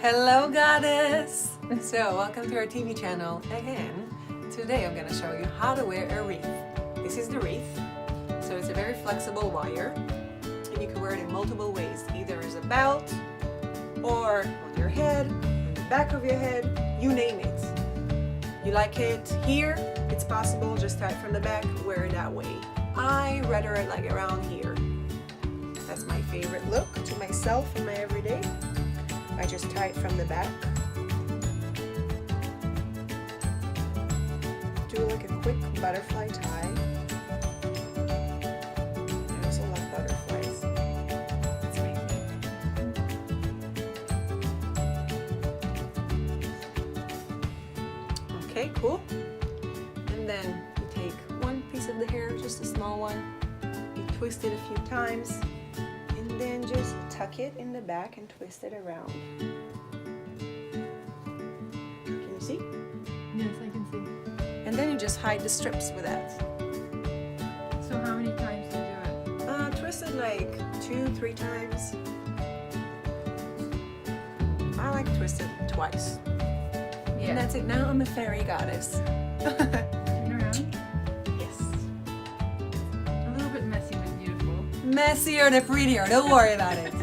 Hello, goddess! So, welcome to our TV channel again. Today I'm going to show you how to wear a wreath. This is the wreath. So it's a very flexible wire and you can wear it in multiple ways, either as a belt or on your head, on the back of your head, you name it. You like it here, it's possible, just tie it from the back, wear it that way. I rather it like around here. That's my favorite look to myself in my everyday. I just tie it from the back. Do like a quick butterfly tie. I also love butterflies. That's my favorite. Okay, cool. And then you take one piece of the hair, just a small one. You twist it a few times. And then just tuck it in the back and twist it around. Can you see? Yes, I can see. And then you just hide the strips with that. So how many times do you do it? Twist it like 2-3 times. I like to twist it twice. Yeah. And that's it. Now I'm a fairy goddess. Turn around. Yes. A little bit messy but beautiful. Messier the prettier. Don't worry about it.